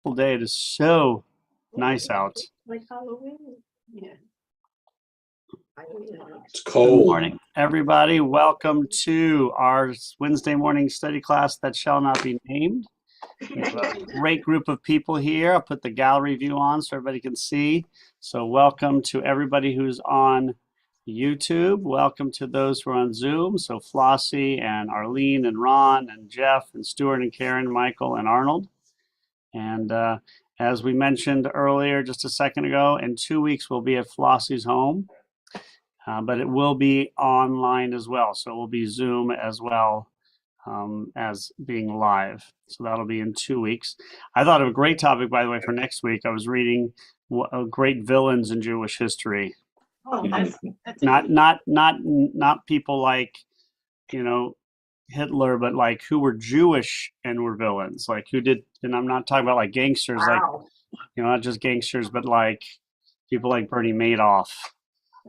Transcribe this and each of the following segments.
Day. It is so nice out. Like Halloween. Yeah. It's Good cold. morning, everybody. Welcome to our Wednesday morning study class that shall not be named. We have a great group of people here. I'll put the gallery view on so everybody can see. So welcome to everybody who's on YouTube. Welcome to those who are on Zoom. So Flossie and Arlene and Ron and Jeff and Stuart and Karen, Michael and Arnold. And as we mentioned earlier, just a second ago, in 2 weeks we'll be at Flossie's home. But it will be online as well. So it will be Zoom as well as being live. So that'll be in 2 weeks. I thought of a great topic, by the way, for next week. I was reading great villains in Jewish history. Oh, that's Not people like, Hitler, but like who were Jewish and were villains. Like who did, and I'm not talking about like gangsters, wow. like, not just gangsters, but like people like Bernie Madoff.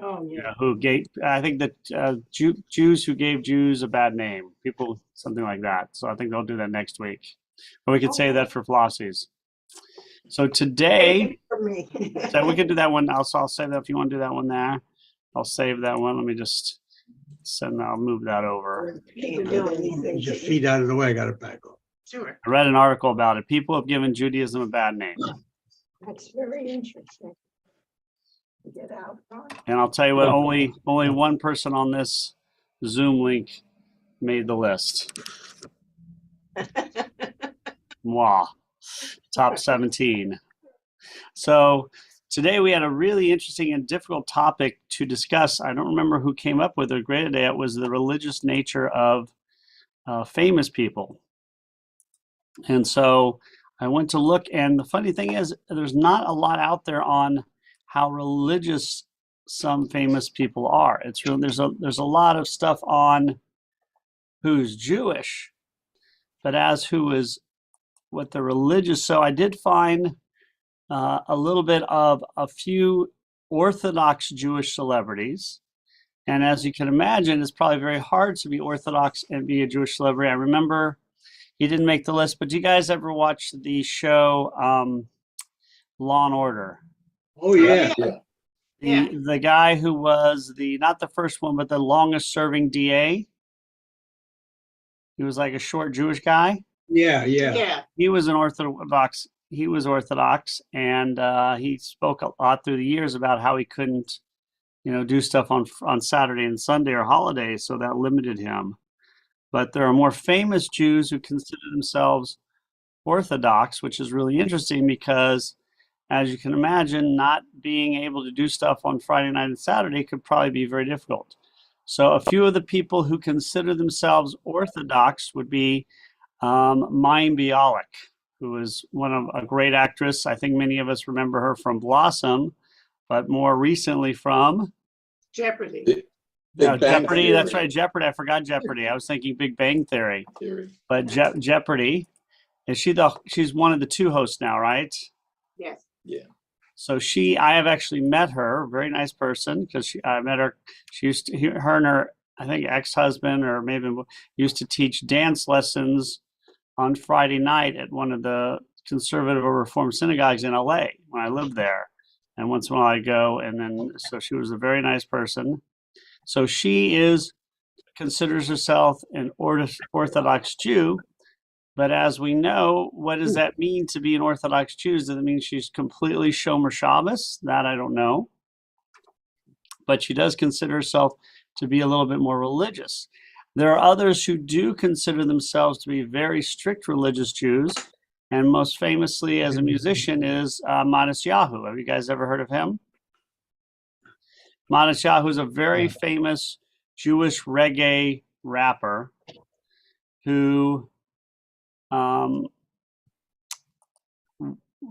Oh, yeah. Who gave, I think that Jews who gave Jews a bad name, people, something like that. So I think they'll do that next week. But we could save that for Flossie's. So today, For me. so we could do that one. I'll save that if you want to do that one there. I'll save that one. Let me just I'll move that over. Keep doing these Get things. your feet out of the way, I got it back on. Sure. I read an article about it. People have given Judaism a bad name. That's very interesting. Get out. And I'll tell you what, only one person on this Zoom link made the list. Wow. Top 17. So today we had a really interesting and difficult topic to discuss. I don't remember who came up with it. Great idea. It was the religious nature of famous people. And so I went to look, and the funny thing is there's not a lot out there on how religious some famous people are. It's really, there's a lot of stuff on who's Jewish, but as who is what the religious. So I did find a little bit of a few Orthodox Jewish celebrities. And as you can imagine, it's probably very hard to be Orthodox and be a Jewish celebrity. I remember he didn't make the list, but do you guys ever watch the show Law and Order? Oh, yeah. The guy who was not the first one, but the longest serving DA. He was like a short Jewish guy. Yeah. He was Orthodox, and he spoke a lot through the years about how he couldn't, do stuff on Saturday and Sunday or holidays, so that limited him. But there are more famous Jews who consider themselves Orthodox, which is really interesting because, as you can imagine, not being able to do stuff on Friday night and Saturday could probably be very difficult. So a few of the people who consider themselves Orthodox would be Mayim Bialik, who is a great actress. I think many of us remember her from Blossom, but more recently from Jeopardy. Jeopardy. That's right, Jeopardy. I forgot Jeopardy. I was thinking Big Bang Theory. But Jeopardy, is she's one of the two hosts now, right? Yes. Yeah. So I have actually met her, very nice person, because I met her. She used to, her and her, I think, ex-husband or maybe used to teach dance lessons on Friday night at one of the conservative or reform synagogues in LA when I lived there. And once in a while I'd go, and then, so she was a very nice person. So she considers herself an Orthodox Jew. But as we know, what does that mean to be an Orthodox Jew? Does it mean she's completely Shomer Shabbos? That I don't know. But she does consider herself to be a little bit more religious. There are others who do consider themselves to be very strict religious Jews. And most famously as a musician is Matisyahu. Have you guys ever heard of him? Matisyahu is a very famous Jewish reggae rapper who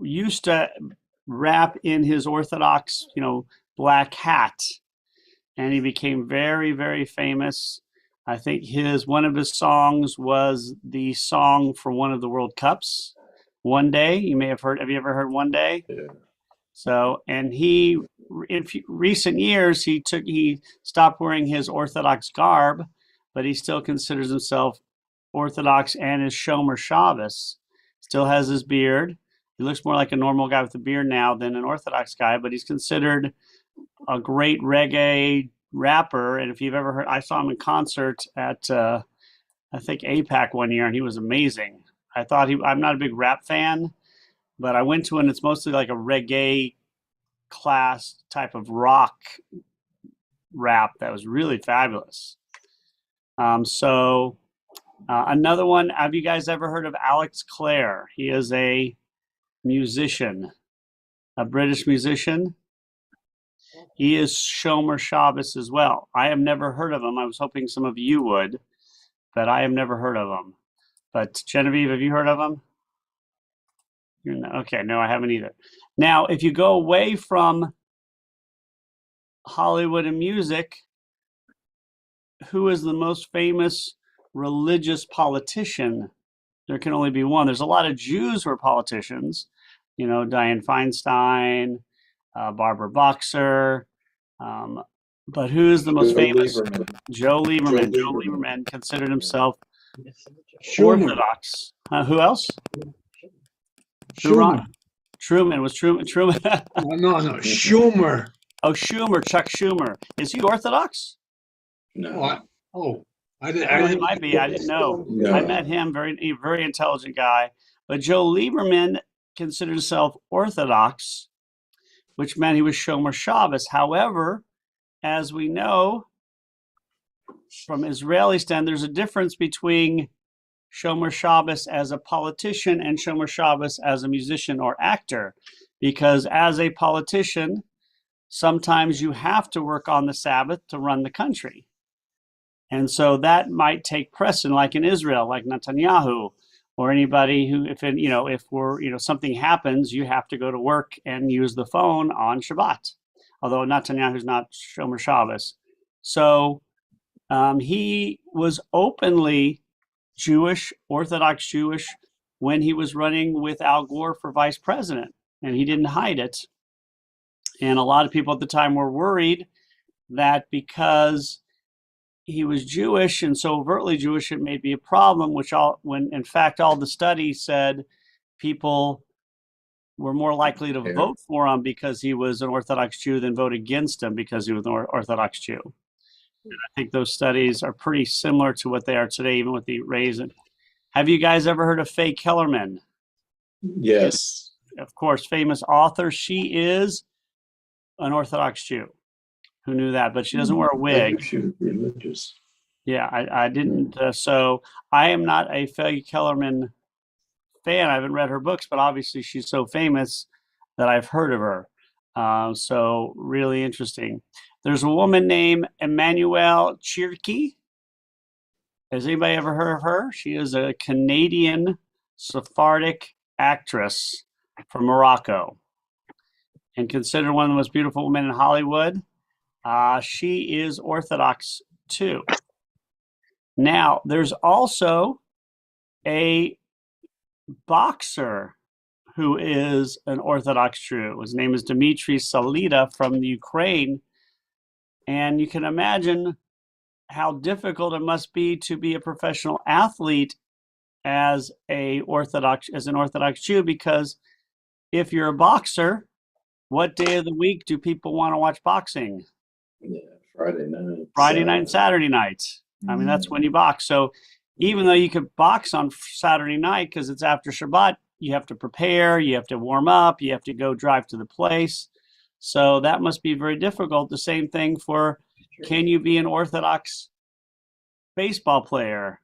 used to rap in his Orthodox, black hat, and he became very, very famous. I think one of his songs was the song for one of the World Cups, One Day. You may have heard. Have you ever heard One Day? Yeah. So, and he, in recent years, he stopped wearing his Orthodox garb, but he still considers himself Orthodox and is Shomer Shabbos. Still has his beard. He looks more like a normal guy with a beard now than an Orthodox guy, but he's considered a great reggae rapper. And if you've ever heard, I saw him in concert at I think APAC one year, and he was amazing. I'm not a big rap fan, but I went to one. It's mostly like a reggae class type of rock rap that was really fabulous. Another one, have you guys ever heard of Alex Clare? He is a musician, a British musician. He is Shomer Shabbos as well. I have never heard of him. I was hoping some of you would, but I have never heard of him. But Genevieve, have you heard of him? Okay, no, I haven't either. Now, if you go away from Hollywood and music, who is the most famous religious politician? There can only be one. There's a lot of Jews who are politicians, Dianne Feinstein, Barbara Boxer, but who's the most famous? Joe Lieberman. Joe Lieberman considered himself Schumer. Orthodox. Who else? Schumer. Truman. Was Truman? No, Schumer. Oh, Schumer, Chuck Schumer. Is he Orthodox? No. I He might be. I didn't know. No. I met him. Very intelligent guy. But Joe Lieberman considered himself Orthodox, which meant he was Shomer Shabbos. However, as we know from Israeli stand, there's a difference between Shomer Shabbos as a politician and Shomer Shabbos as a musician or actor, because as a politician, sometimes you have to work on the Sabbath to run the country. And so that might take precedent, like in Israel, like Netanyahu, or anybody who, if something happens, you have to go to work and use the phone on Shabbat. Although Netanyahu's not Shomer Shabbos. So he was openly Jewish, Orthodox Jewish, when he was running with Al Gore for vice president, and he didn't hide it. And a lot of people at the time were worried that because he was Jewish and so overtly Jewish, it may be a problem, when in fact all the studies said people were more likely to vote for him because he was an Orthodox Jew than vote against him because he was an Orthodox Jew. And I think those studies are pretty similar to what they are today, even with the raising. Have you guys ever heard of Faye Kellerman? Yes. Of course, famous author. She is an Orthodox Jew. Who knew that? But she doesn't wear a wig. She was religious. Yeah, I didn't. So I am not a Faye Kellerman fan. I haven't read her books, but obviously she's so famous that I've heard of her. So really interesting. There's a woman named Emmanuelle Chriqui. Has anybody ever heard of her? She is a Canadian Sephardic actress from Morocco and considered one of the most beautiful women in Hollywood. She is Orthodox too. Now, there's also a boxer who is an Orthodox Jew. His name is Dmitry Salita from the Ukraine. And you can imagine how difficult it must be to be a professional athlete as an Orthodox Jew, because if you're a boxer, what day of the week do people want to watch boxing? Yeah, Friday night. Friday night and Saturday night. I mean, that's when you box. So even though you could box on Saturday night because it's after Shabbat, you have to prepare, you have to warm up, you have to go drive to the place. So that must be very difficult. The same thing for, can you be an Orthodox baseball player?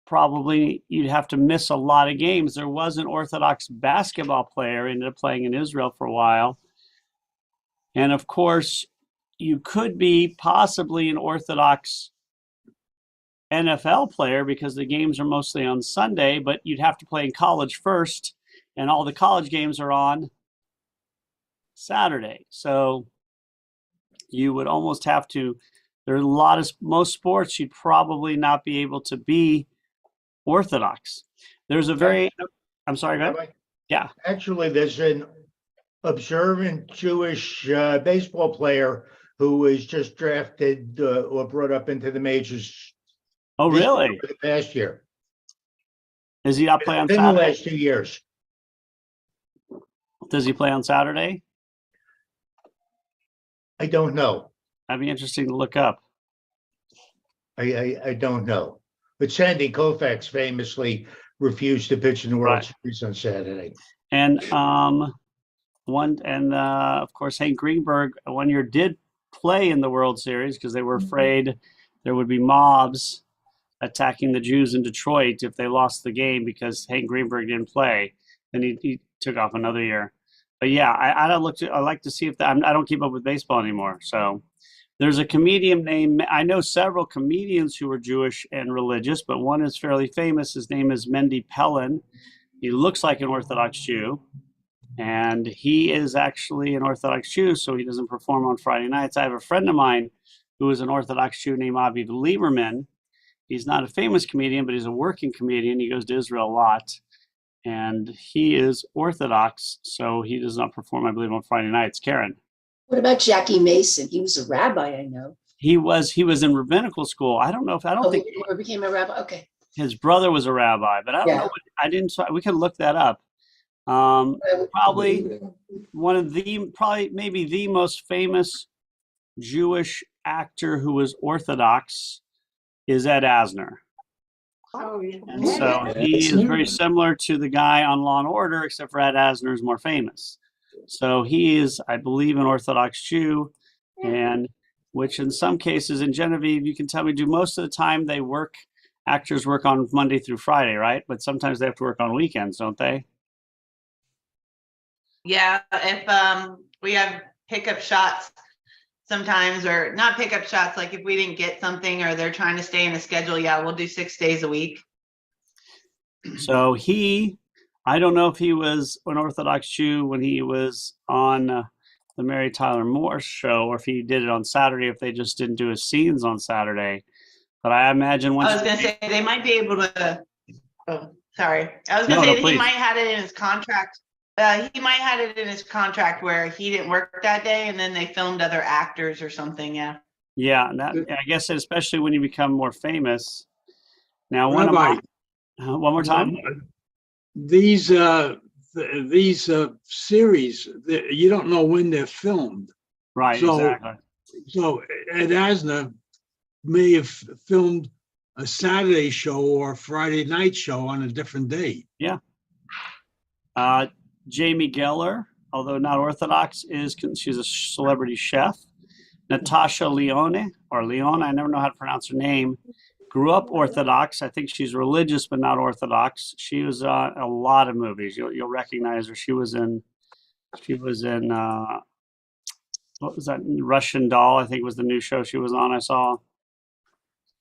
Probably you'd have to miss a lot of games. There was an Orthodox basketball player, ended up playing in Israel for a while. And of course, you could be possibly an Orthodox NFL player because the games are mostly on Sunday, but you'd have to play in college first, and all the college games are on Saturday. So you would almost have to, most sports you'd probably not be able to be Orthodox. There's a I'm sorry, go ahead. Yeah. Actually, there's an observant Jewish baseball player who was just drafted or brought up into the majors. Oh, really? For the past year. Does he not play on In the Saturday? last 2 years. Does he play on Saturday? I don't know. That'd be interesting to look up. I don't know. But Sandy Koufax famously refused to pitch in the World Right. Series on Saturday. And of course Hank Greenberg one year did play in the World Series because they were afraid there would be mobs attacking the Jews in Detroit if they lost the game because Hank Greenberg didn't play. Then he took off another year. But yeah, I like to see if I don't keep up with baseball anymore. So there's a comedian named, I know several comedians who are Jewish and religious, but one is fairly famous. His name is Mendy Pellin. He looks like an Orthodox Jew, and he is actually an Orthodox Jew, so he doesn't perform on Friday nights. I have a friend of mine who is an Orthodox Jew named Aviv Lieberman. He's not a famous comedian, but he's a working comedian. He goes to Israel a lot, and he is Orthodox, so he does not perform, I believe, on Friday nights. Karen? What about Jackie Mason? He was a rabbi, I know. He was in rabbinical school. I don't think He never became a rabbi. Okay. his brother was a rabbi, but I don't know. We can look that up. Probably maybe the most famous Jewish actor who was Orthodox is Ed Asner. Oh, yeah. And so he is very similar to the guy on Law and Order, except for Ed Asner is more famous. So he is, I believe, an Orthodox Jew, and which in some cases in Genevieve, you can tell me, do most of the time actors work on Monday through Friday, right? But sometimes they have to work on weekends, don't they? Yeah, if we have pickup shots sometimes, or not pickup shots, like if we didn't get something or they're trying to stay in a schedule, yeah, we'll do 6 days a week. So I don't know if he was an Orthodox Jew when he was on the Mary Tyler Moore show, or if he did it on Saturday, if they just didn't do his scenes on Saturday. But I imagine I was going to say they might be able to. Oh, sorry. I was going to No, say that please. he might have it in his contract. He might have it in his contract where he didn't work that day, and then they filmed other actors or something. Yeah. Yeah, I guess especially when you become more famous. Now, Rabbi, one more time. these series, you don't know when they're filmed. Right, So- exactly. So Ed Asner may have filmed a Saturday show or a Friday night show on a different day. Jamie Geller, although not Orthodox, she's a celebrity chef. Natasha Leone, I never know how to pronounce her name, grew up Orthodox. I think she's religious, but not Orthodox. She was on a lot of movies. You'll recognize her. She was in what was that, Russian Doll, I think was the new show she was on, I saw.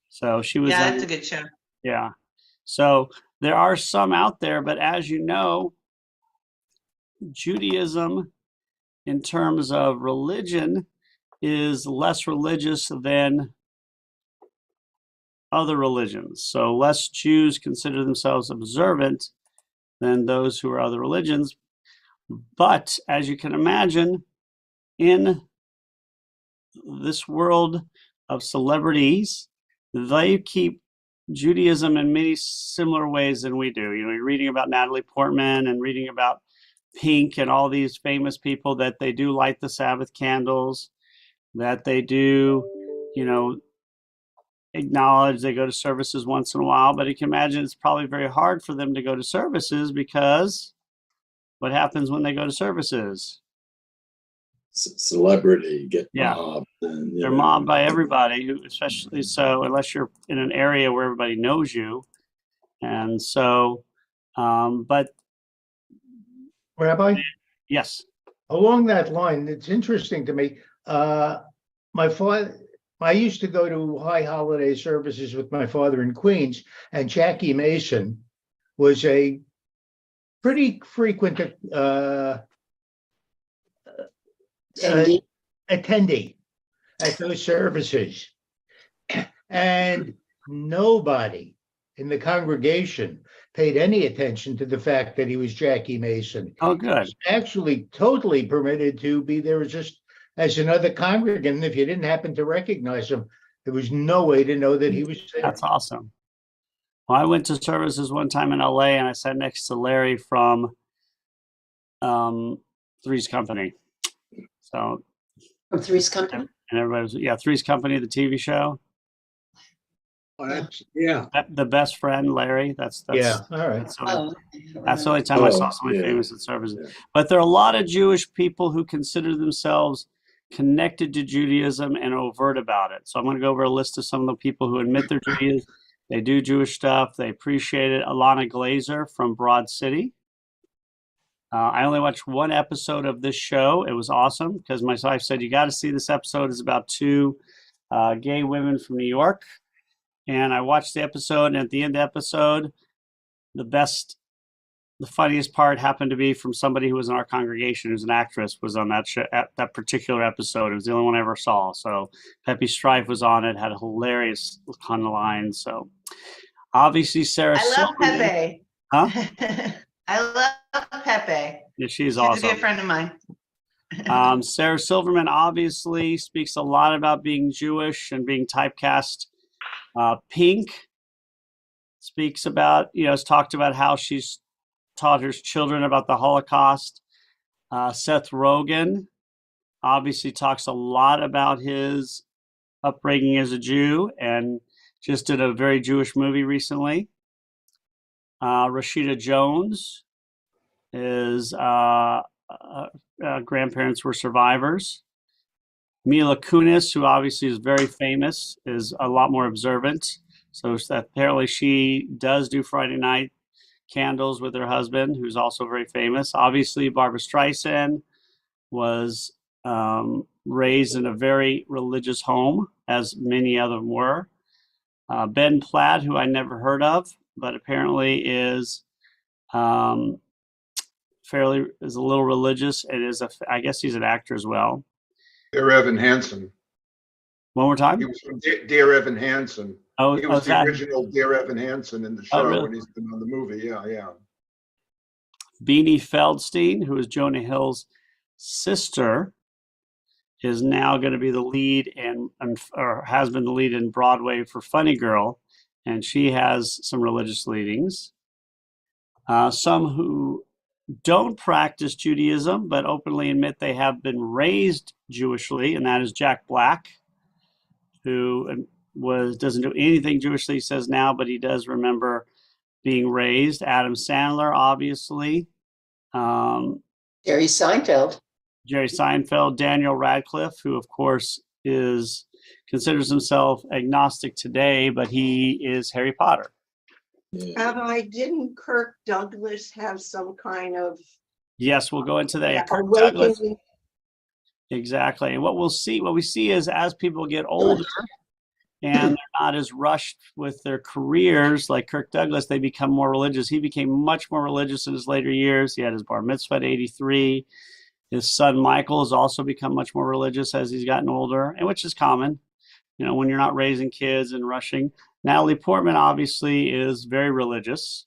So she was Yeah, that's a good show. yeah. So there are some out there, but as you know, Judaism, in terms of religion, is less religious than other religions. So less Jews consider themselves observant than those who are other religions. But as you can imagine, in this world of celebrities, they keep Judaism in many similar ways than we do. You know, you're reading about Natalie Portman and reading about Pink and all these famous people that they do light the Sabbath candles, that they do, acknowledge they go to services once in a while. But you can imagine it's probably very hard for them to go to services because what happens when they go to services? Celebrity get Yeah. mobbed. And, They're mobbed by everybody, especially so unless you're in an area where everybody knows you. And so, but Rabbi, yes. along that line, it's interesting to me. My father, I used to go to high holiday services with my father in Queens, and Jackie Mason was a pretty frequent attendee at those services. And nobody in the congregation paid any attention to the fact that he was Jackie Mason. Oh, good. Actually totally permitted to be there just as another congregant. If you didn't happen to recognize him, there was no way to know that he was there. That's awesome. Well, I went to services one time in LA and I sat next to Larry from Three's Company. So, From Three's Company? and everybody's, yeah, Three's Company, the TV show. Oh, yeah. The Best Friend, Larry. That's Yeah, all right. that's, the only- Oh. that's the only time I saw Oh, somebody yeah. famous at services. Yeah. But there are a lot of Jewish people who consider themselves connected to Judaism and overt about it. So I'm going to go over a list of some of the people who admit they're Judaism. They do Jewish stuff. They appreciate it. Alana Glazer from Broad City. I only watched one episode of this show. It was awesome because my wife said, you got to see this episode. It's about two gay women from New York. And I watched the episode, and at the end of the episode, the funniest part happened to be from somebody who was in our congregation, who's an actress, was on that show, at that particular episode. It was the only one I ever saw. So Peppy Strife was on it, had a hilarious kind of line. So obviously Sarah I love Silverman. Pepe. Huh? I love Pepe. Yeah, she's She's a awesome. good friend of mine. Sarah Silverman obviously speaks a lot about being Jewish and being typecast. Pink speaks about, has talked about how she's taught her children about the Holocaust. Seth Rogen obviously talks a lot about his upbringing as a Jew and just did a very Jewish movie recently. Rashida Jones is grandparents were survivors. Mila Kunis, who obviously is very famous, is a lot more observant. So apparently she does do Friday night candles with her husband, who's also very famous. Obviously, Barbara Streisand was raised in a very religious home, as many of them were. Ben Platt, who I never heard of, but apparently is a little religious and I guess he's an actor as well. Dear Evan Hansen. One more time. He was from Dear Evan Hansen. Oh, He was the that original Dear Evan Hansen in the show, really? and he's been on the movie. Yeah, yeah. Beanie Feldstein, who is Jonah Hill's sister, is now going to be the lead or has been the lead in Broadway for Funny Girl, and she has some religious leanings. Some who don't practice Judaism but openly admit they have been raised Jewishly, and that is Jack Black, who doesn't do anything Jewishly, he says now, but he does remember being raised. Adam Sandler, obviously. Jerry Seinfeld. Jerry Seinfeld, Daniel Radcliffe, who of course considers himself agnostic today, but he is Harry Potter. Yeah. Didn't Kirk Douglas have some kind of Yes, we'll go into that. Yeah, Kirk Douglas, awakening? exactly. And what we see is as people get older and they're not as rushed with their careers like Kirk Douglas, they become more religious. He became much more religious in his later years. He had his bar mitzvah at 83. His son Michael has also become much more religious as he's gotten older, and which is common, when you're not raising kids and rushing. Natalie Portman obviously is very religious.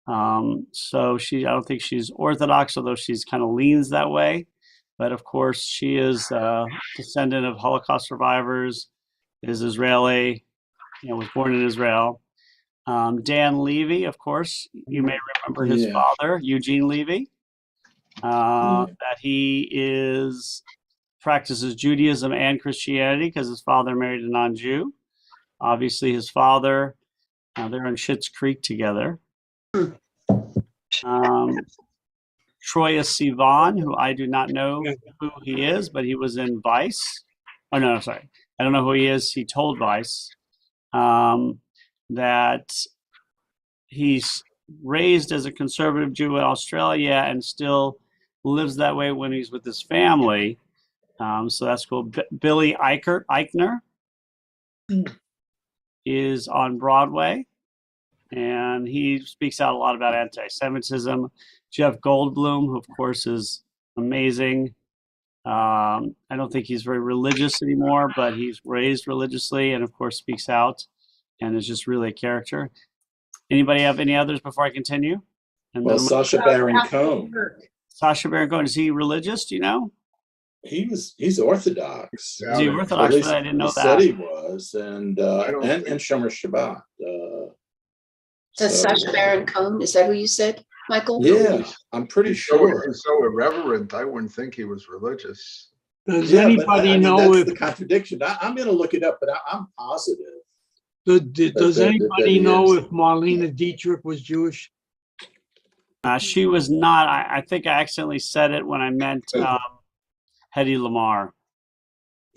So I don't think she's Orthodox, although she's kind of leans that way. But of course, she is a descendant of Holocaust survivors, is Israeli, was born in Israel. Dan Levy, of course, you may remember his father, Eugene Levy, that he practices Judaism and Christianity because his father married a non-Jew. Obviously, his father, they're in Schitt's Creek together. Troye Sivan, who I do not know who he is, but he was in Vice. Oh, no, sorry. I don't know who he is. He told Vice that he's raised as a conservative Jew in Australia and still lives that way when he's with his family. So that's cool. Billy Eichner is on Broadway, and he speaks out a lot about anti-Semitism. Jeff Goldblum, who of course is amazing. I don't think he's very religious anymore, but he's raised religiously and of course speaks out and is just really a character. Anybody have any others before I continue? And Well, then Sacha Baron Cohen, Sacha Baron Cohen, is he religious? Do you know? he's Orthodox. Is he Orthodox? At least I didn't know he that. said he was, and I don't think- Shomer Shabbat. That's So- Sacha Baron Cohen. Is that who you said? Michael? Yeah, I'm pretty He's sure. so irreverent, I wouldn't think he was religious. Does Yeah, but anybody I mean, know that's if, the contradiction. I'm gonna look it up, but I'm positive. does that anybody he know is. if Marlene Dietrich was Jewish? She was not. I think I accidentally said it when I meant Hedy Lamarr.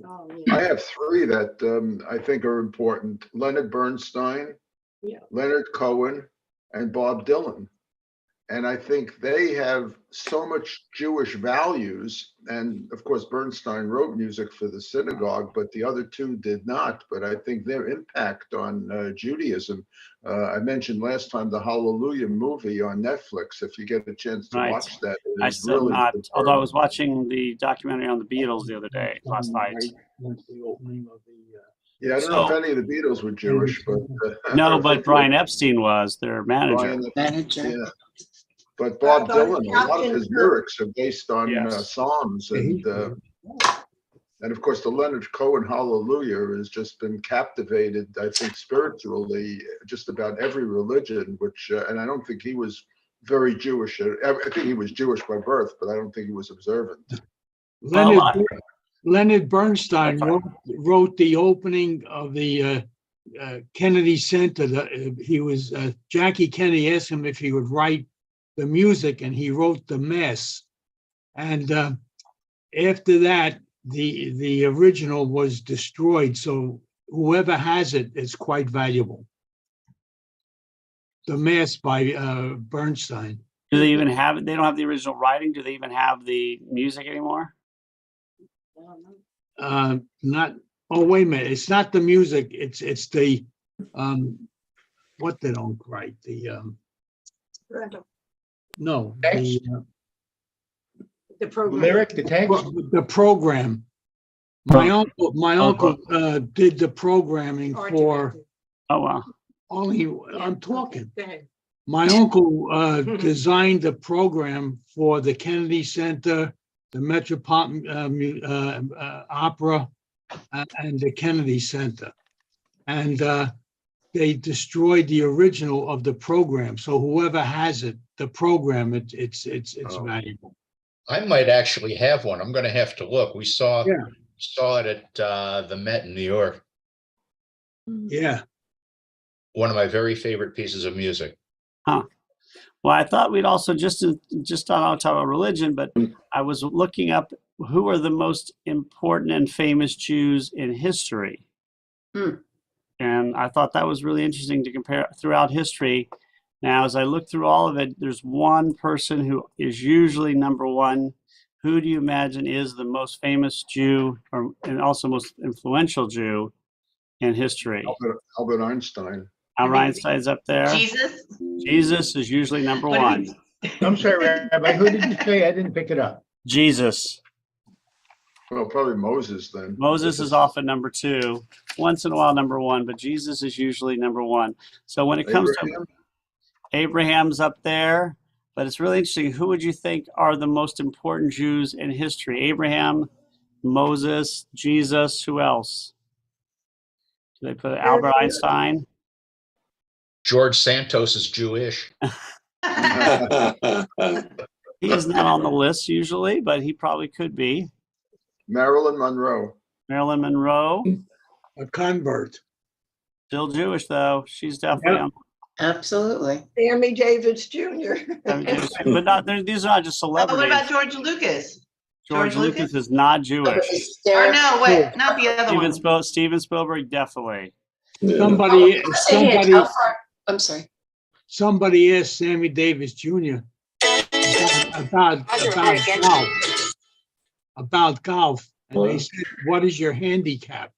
Oh, I yeah. have three that I think are important. Leonard Bernstein, Yeah. Leonard Cohen, and Bob Dylan. And I think they have so much Jewish values. And of course, Bernstein wrote music for the synagogue, but the other two did not. But I think their impact on Judaism, I mentioned last time the Hallelujah movie on Netflix. If you get a chance to Right. watch that, it I is still really not. superb. Although I was watching the documentary on the Beatles the other day, last night. When's the opening of the, Yeah, I don't know if So- any of the Beatles were Jewish, but No, but Brian Epstein was their manager. Brian, Manager. yeah. But Bob Rabbi Dylan, a lot of Captain his Kirk. lyrics are based on Yes. Psalms, and of course the Leonard Cohen Hallelujah has just been captivated, I think, spiritually, just about every religion. Which, and I don't think he was very Jewish. I think he was Jewish by birth, but I don't think he was observant. Leonard Bernstein wrote the opening of the Kennedy Center. Jackie Kennedy asked him if he would write the music, and he wrote the Mass. And after that, the original was destroyed. So whoever has it is quite valuable. The Mass by Bernstein. Do they even have it? They don't have the original writing. Do they even have the music anymore? Not. Oh, wait a minute! It's not the music. It's the what they don't write. No, Text? The program. Lyric, the text? the program. My uncle did the programming for Oh, wow. only. I'm talking. Go ahead. My uncle designed the program for the Kennedy Center, the Metropolitan Opera, and the Kennedy Center. And they destroyed the original of the program. So whoever has it, the program, it's Oh. valuable. I might actually have one. I'm gonna have to look. We saw Yeah. it at the Met in New York. Yeah. One of my very favorite pieces of music. Well, I thought we'd also just not talk about religion, but I was looking up who are the most important and famous Jews in history. And I thought that was really interesting to compare throughout history. Now, as I look through all of it, there's one person who is usually number one. Who do you imagine is the most famous Jew and also most influential Jew in history? Albert Einstein. Albert Einstein's up there. Jesus? Jesus is usually number What one. did I'm sorry, Rabbi, who did you say? I didn't pick it up. Jesus. Well, probably Moses then. Moses is often number two, once in a while number one, but Jesus is usually number one. So when it comes Abraham? to Abraham's up there, but it's really interesting. Who would you think are the most important Jews in history? Abraham, Moses, Jesus, who else? Do they put Albert Einstein? George Santos is Jewish. He is not on the list usually, but he probably could be. Marilyn Monroe. Marilyn Monroe, A convert. still Jewish though. She's definitely on. Absolutely. Sammy Davis Jr. But not, these are not just Oh, what celebrities. about George Lucas? George George Lucas Lucas? is not Jewish. Or Hysterical. no, wait, not the other one. Steven Spielberg, definitely. Somebody I'm sorry. somebody asked Sammy Davis Jr. about golf. And they said, "What is your handicap?"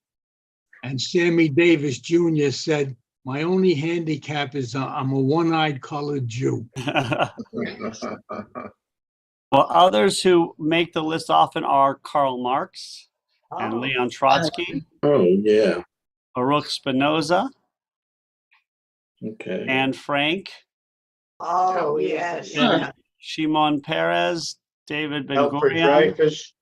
And Sammy Davis Jr. said, "My only handicap is I'm a one-eyed colored Jew." Well, others who make the list often are Karl Marx and Oh. Leon Trotsky, Oh, yeah. Baruch Spinoza, Okay. Anne Frank, Oh, yes. Huh. Shimon Peres, David Ben Alfred Gurion, Dreyfus.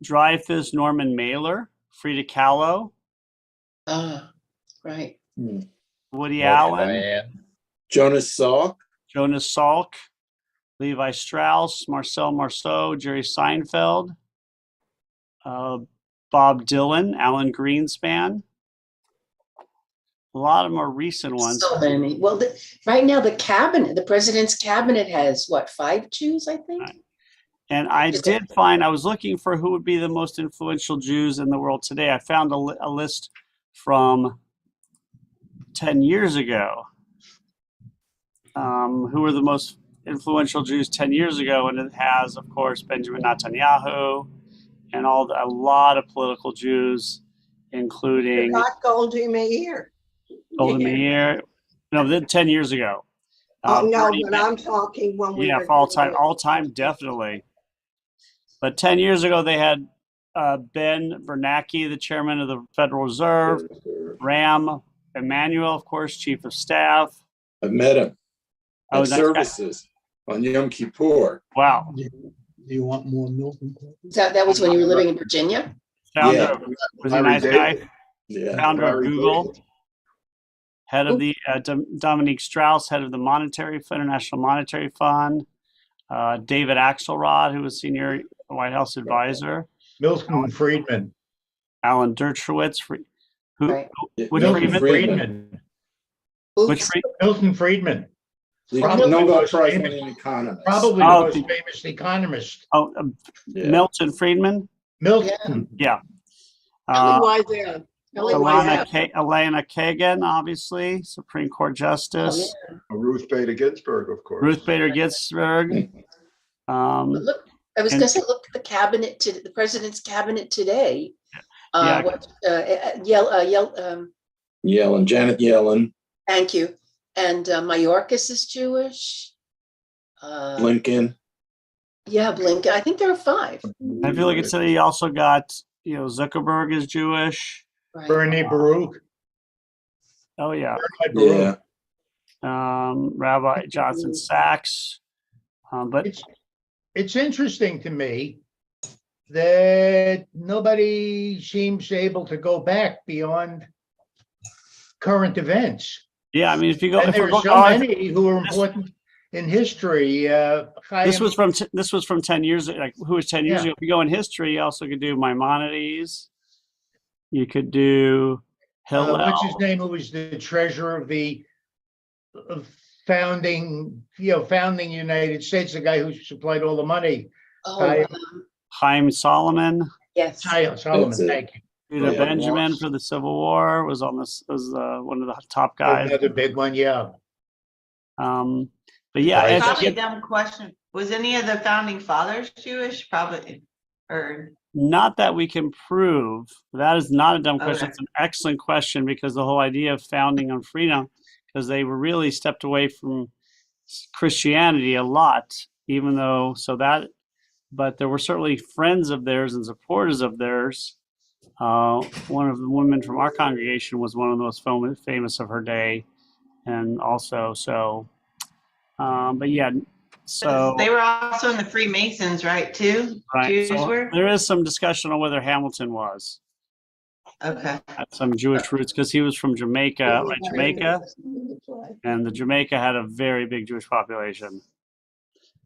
Dreyfus, Norman Mailer, Frida Kahlo, Right. Woody Morgan Allen, Diane. Jonas Salk. Jonas Salk, Levi Strauss, Marcel Marceau, Jerry Seinfeld, Bob Dylan, Alan Greenspan. A lot of more recent ones. So many. Well, right now, the president's cabinet has what, 5 Jews, I think? Right. And I did find, I was looking for who would be the most influential Jews in the world today. I found a list from 10 years ago. Who were the most influential Jews 10 years ago? And it has, of course, Benjamin Netanyahu and a lot of political Jews, including Not Goldie Meir. Golda Meir. No, then 10 years ago. Oh, no, Bernie but I'm talking when we Yeah, were. for all time, definitely. But 10 years ago, they had Ben Bernanke, the chairman of the Federal Reserve, Rahm Emanuel, of course, chief of staff. I met him Oh, at nice guy. services on Yom Kippur. Wow. Do you want more Milton? That was when you were living in Virginia? Founder, Yeah. was he a nice guy? Yeah. Founder of Larry Google. David. Head of the Dominique Strauss, head of the International Monetary Fund. David Axelrod, who was senior White House advisor. Milton Friedman. Alan Dershowitz, who? Right. Which Milton Friedman? Friedman. Which Oops. Milton Friedman. The Probably Nobel most Prize famous- winning economist. Probably the Oh, most the- famous economist. Oh, Yeah. Milton Friedman. Milton. Yeah. Ellie Wiesel. Ellie Wiesel. Elena Kagan, obviously, Supreme Court Oh, Justice. yeah. Ruth Bader Ginsburg, of course. Ruth Bader Ginsburg. But look, I was and- gonna say, look at the president's cabinet today. Yeah. Yellen, Janet Yellen, Thank you. And Mayorkas is Jewish. Blinken. Yeah, Blinken. I think there are 5. I feel like it's you also got, Zuckerberg is Jewish. Right. Bernie Baruch. Oh yeah. Bernie Baruch. Yeah. Rabbi Johnson Sachs. But It's interesting to me that nobody seems able to go back beyond current events. yeah, I mean, if you go, And if there we're are going, so many who are important in history. this was from 10 years. Like who was 10 years Yeah. ago? If you go in history, you also could do Maimonides. You could do Hillel. what's his name? Who was the treasurer of the founding United States? The guy who supplied all the money. Oh, Right. Chaim Solomon. yes. Solomon. That's it. Thank you. Judah Yeah, Benjamin Ross. for the Civil War was on this was one of the top guys. Another big one. Yeah. But yeah, Right. it's- Probably a dumb question. Was any of the founding fathers Jewish? Probably, or not that we can prove. That is not a dumb question. Okay. It's an excellent question because the whole idea of founding on freedom, because they were really stepped away from Christianity a lot, even though but there were certainly friends of theirs and supporters of theirs. One of the women from our congregation was one of the most famous of her day, and also but yeah, so they were also in the Freemasons, right? Too. right. Jews So were. there is some discussion on whether Hamilton was. Okay. Had some Jewish roots because he was from Jamaica, right? Jamaica, and the Jamaica had a very big Jewish population.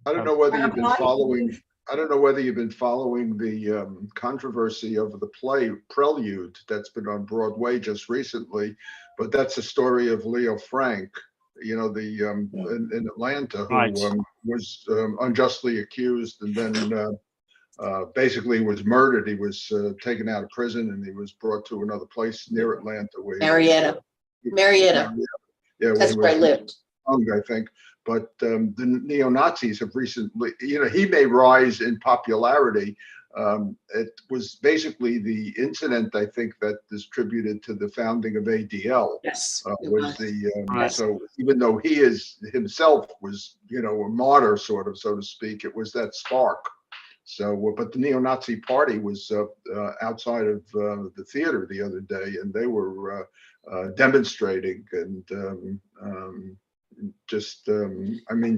I don't know whether you've been Why- following, I don't know whether you've been following the controversy over the play Prelude that's been on Broadway just recently, but that's a story of Leo Frank, in Atlanta, who Right. was unjustly accused and then basically was murdered. He was taken out of prison and he was brought to another place near Atlanta where Marietta. Marietta. Yeah, That's where I lived. I think. But the neo-Nazis have recently, he may rise in popularity. It was basically the incident, I think, that distributed to the founding of ADL. Yes. Was the Right. so even though he himself was a martyr, sort of, so to speak, it was that spark. So, but the neo-Nazi party was outside of the theater the other day, and they were demonstrating and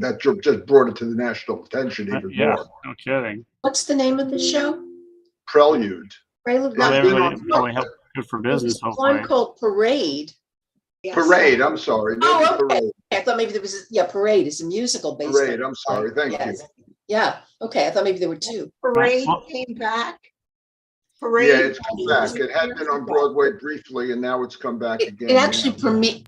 that just brought it to the national attention even Yeah, more. no kidding. What's the name of the show? Prelude. Prelude? Well, No, everybody no, probably help good for business, there's one hopefully. called Parade. Yes. Parade, I'm sorry. maybe Oh, okay. Parade. I thought maybe there was, Parade is a musical based. Parade, on- I'm sorry, thank you. Yes. Yeah, okay, I thought maybe there were two. Parade Well- came back. Yeah, Parade. it's come back. It had been on Broadway briefly and now it's come back again. It actually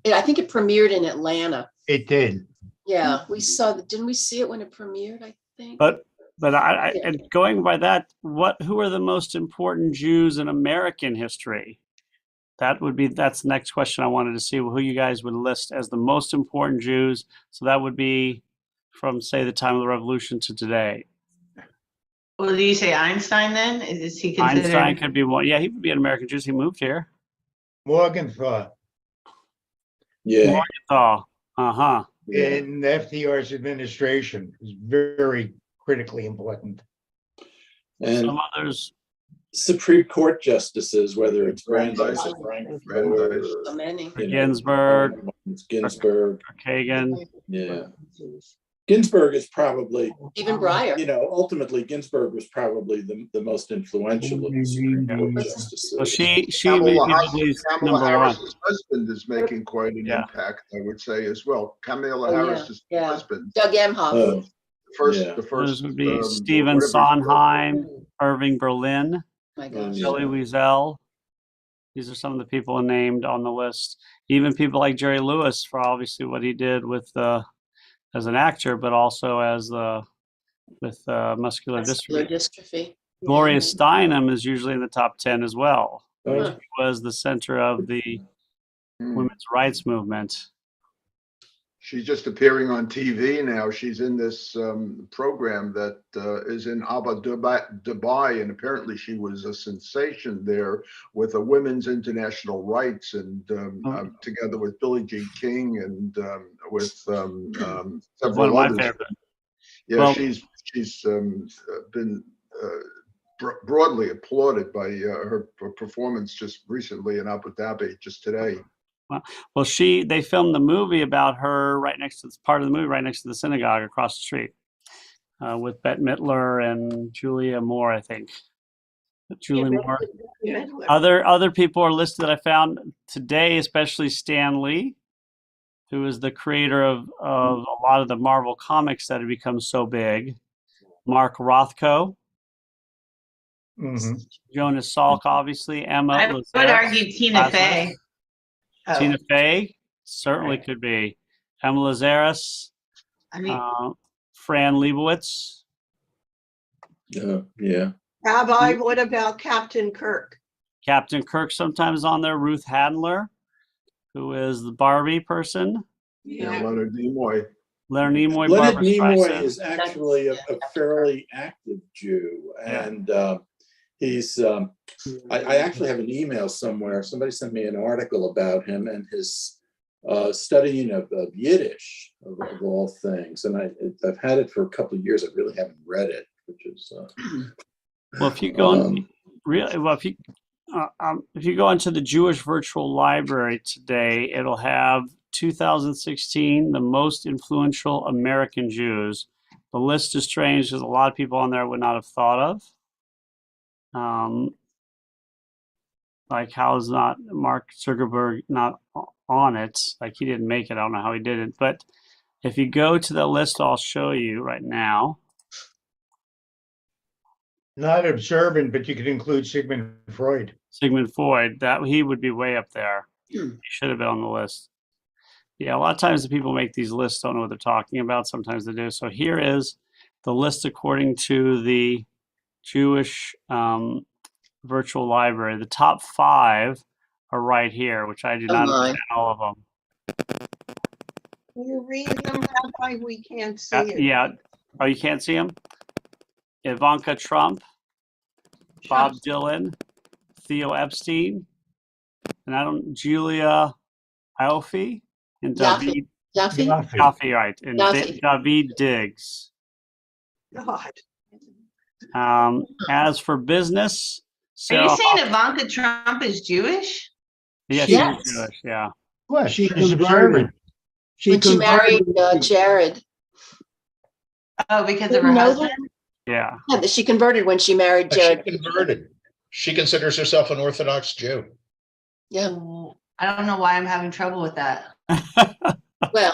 yeah. I think it premiered in Atlanta. It did. Yeah, we saw didn't we see it when it premiered, I think? But I Yeah. and going by that, who are the most important Jews in American history? That's the next question I wanted to see who you guys would list as the most important Jews. So that would be from, say, the time of the revolution to today. Well, do you say Einstein then? Is he considered? Einstein could be one. Yeah, he would be an American Jew. He moved here. Morgenthau Yeah, Oh, uh-huh. in FDR's administration was very critically important. and Some others. Supreme Court justices, whether it's Brandeis Brandeis. or Frankfurt, Brandeis. So many. you know, Ginsburg. Ginsburg, Kagan. yeah. Ginsburg is probably, Even Breyer. ultimately Ginsburg was probably the most influential of the Supreme Court justices. So she would be probably Kamala number one. Harris's husband is making quite an Yeah. impact, I would say as well. Kamala Oh, yeah, Harris's yeah. husband. Doug Emhoff. Oh, yeah. The first. Those would be um, Stephen whatever- Sondheim, Irving Berlin, My gosh. Yeah. Elie Wiesel. These are some of the people named on the list. Even people like Jerry Lewis, for obviously what he did with as an actor, but also as with muscular Muscular dystrophy. dystrophy. Gloria Steinem is usually in the top 10 as well. Oh, She was the center of the Hmm. women's rights movement. She's just appearing on TV now. She's in this program that is in Abu Dhabi, and apparently she was a sensation there with a women's international rights, and together with Billie Jean King and with One of several my others. favorites. Yeah, Well- she's been broadly applauded by her performance just recently in Abu Dhabi, just today. Well, they filmed the movie about her right next to this part of the movie right next to the synagogue across the street with Bette Midler and Julia Moore, I think. Julie Moore. Other people are listed that I found today, especially Stan Lee, who is the creator of a lot of the Marvel comics that have become so big. Mark Rothko, Mhm. Jonas Salk, obviously, Emma. I would Lazarus, argue Tina Fey. Oh, Tina Fey certainly could be. Emma Lazarus, I mean, Fran Lebowitz. yeah. Rabbi, what about Captain Kirk? Captain Kirk sometimes on there. Ruth Handler, who is the Barbie person. Yeah, Leonard Nimoy. Leonard Nimoy. Leonard Barbra Nimoy Streisand. is actually a fairly active Jew, Yeah. and he's. I actually have an email somewhere. Somebody sent me an article about him and his studying of Yiddish, of all things. And I've had it for a couple of years. I really haven't read it, which is. Well, if you go on, if you go into the Jewish Virtual Library today, it'll have 2016 the most influential American Jews. The list is strange because a lot of people on there I would not have thought of. Like how is not Mark Zuckerberg not on it? Like he didn't make it. I don't know how he did it. But if you go to the list, I'll show you right now. Not observant, but you could include Sigmund Freud. Sigmund Freud, that he would be way up there. He should have been on the list. Yeah, a lot of times the people make these lists don't know what they're talking about. Sometimes they do. So here is the list according to the Jewish Virtual Library. The top 5 are right here, which I do not understand all of them. Can you read them, Rabbi? We can't see it. Yeah. Oh, you can't see them? Ivanka Trump, Bob Dylan, Theo Epstein, and Julia Ioffe, and David Duffy? Duffy, right, and Duffy. David Diggs. God. As for business, are you Sarah saying Ivanka Trump is Jewish? Yeah, Yes. she's Jewish, yeah. Well, She she's converted. observant. When she married Jared. Oh, because of her Didn't know husband? Yeah. Yeah, that she converted when she married But she Jared. converted. She considers herself an Orthodox Jew. Yeah. I don't know why I'm having trouble with that. Well,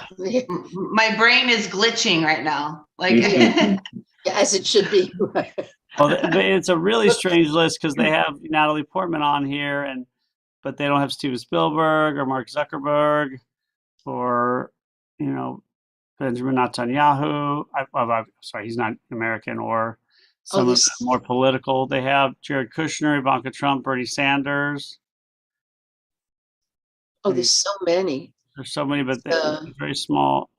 My brain is glitching right now. Like, as it should be. Well, it's a really strange list because they have Natalie Portman on here, but they don't have Steven Spielberg or Mark Zuckerberg or, Benjamin Netanyahu. Sorry, he's not American, or some of this- the more political. They have Jared Kushner, Ivanka Trump, Bernie Sanders. Oh, there's so many. There's so many, but they're very small.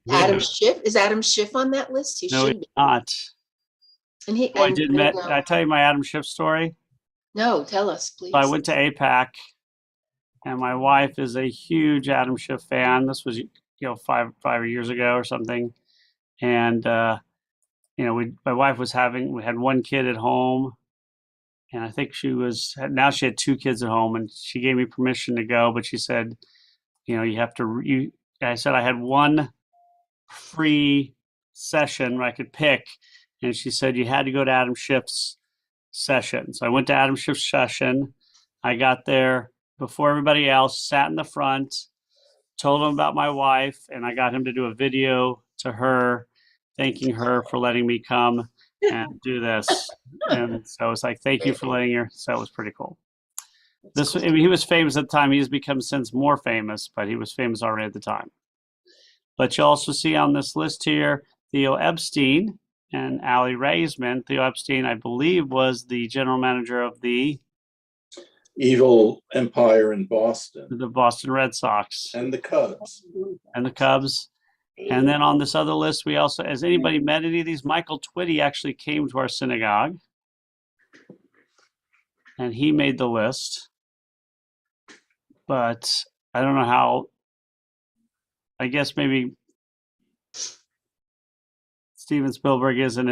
Adam Schiff, is Adam Schiff on that list? He No, should it's be. not. And he, Oh, I and- did I tell you my Adam Schiff story? No, tell us, please. So I went to APAC, and my wife is a huge Adam Schiff fan. This was, 5 years ago or something. And, my wife we had one kid at home, and I think now she had two kids at home, and she gave me permission to go, but she said, you have to, I said I had one free session where I could pick, and she said you had to go to Adam Schiff's session. So I went to Adam Schiff's session. I got there before everybody else, sat in the front, told him about my wife, and I got him to do a video to her, thanking her for letting me come and do this. And so it's like, thank you for letting her. So it was pretty cool. He was famous at the time. He's become since more famous, but he was famous already at the time. But you also see on this list here, Theo Epstein and Aly Raisman. Theo Epstein, I believe, was the general manager of the Evil empire in Boston. Boston Red Sox And the Cubs. and the Cubs. And then on this other list, we also, has anybody met any of these? Michael Twitty actually came to our synagogue, and he made the list. But I don't know how, I guess maybe Steven Spielberg isn't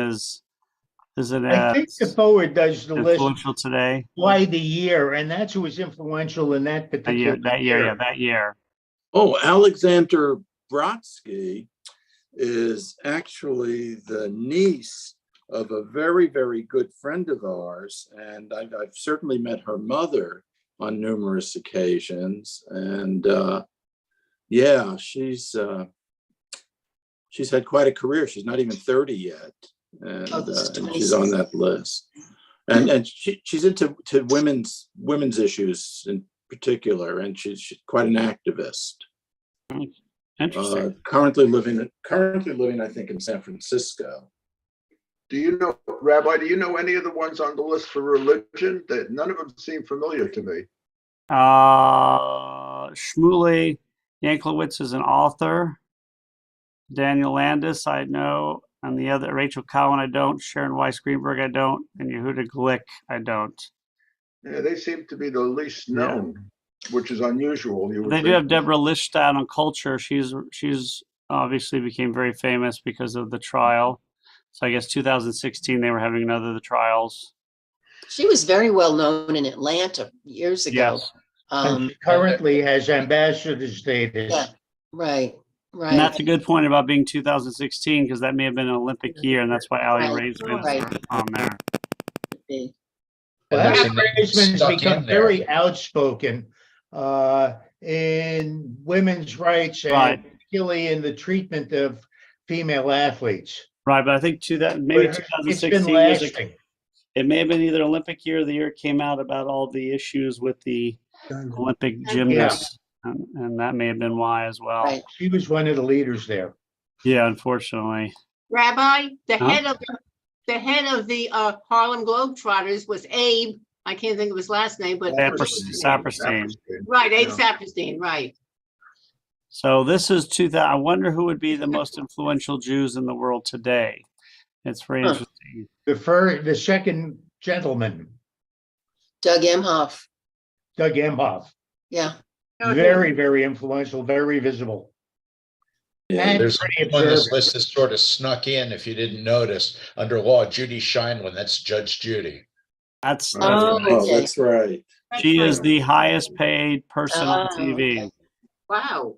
I think the forward does the list influential today. by the year, and that's who was influential in that particular That year. Oh, Alexander Brodsky is actually the niece of a very, very good friend of ours. And I've certainly met her mother on numerous occasions. And yeah, she's had quite a career. She's not even 30 yet. And, and she's on that list. And she's into women's issues in particular, and she's quite an activist. Interesting. Currently living, I think, in San Francisco. Do you know, Rabbi, do you know any of the ones on the list for religion? That none of them seem familiar to me. Shmuley Yanklowitz is an author. Daniel Landis, I know. And the other, Rachel Cowan, I don't. Sharon Weiss Greenberg, I don't. And Yehuda Glick, I don't. Yeah, they seem to be the least known, which is unusual. They do have Deborah Lishstad on culture. She's obviously became very famous because of the trial. So I guess 2016 they were having another of the trials. She was very well known in Atlanta years ago. Yes. And she currently has ambassador status. Yeah, right. And that's a good point about being 2016 because that may have been an Olympic year, and that's why Aly Raisman is on there. Be. Well, And Aly that's Raisman's stuck become in there. very outspoken in women's rights and Right. particularly in the treatment of female athletes. Right, but I think maybe But 2016 it's been was lasting. it may have been either Olympic year or the year it came out about all the issues with the Olympic gymnasts, and that may have been why as well. Right. She was one of the leaders there. Yeah, unfortunately. Rabbi, the Huh? head of the Harlem Globetrotters was Abe. I can't think of his last name, but Saperstein. right, Abe Yeah. Saperstein, right. So this is 2000. I wonder who would be the most influential Jews in the world today. It's very Huh. interesting. The second gentleman, Doug Emhoff. Doug Emhoff, Yeah. very, very influential, very visible. Yeah, And There's pretty one on this observant. list that sort of snuck in, if you didn't notice, under law, Judy Scheinlin, that's Judge Judy. That's Oh, Oh, okay. that's right. she is the highest paid person on Oh, TV. okay. Wow.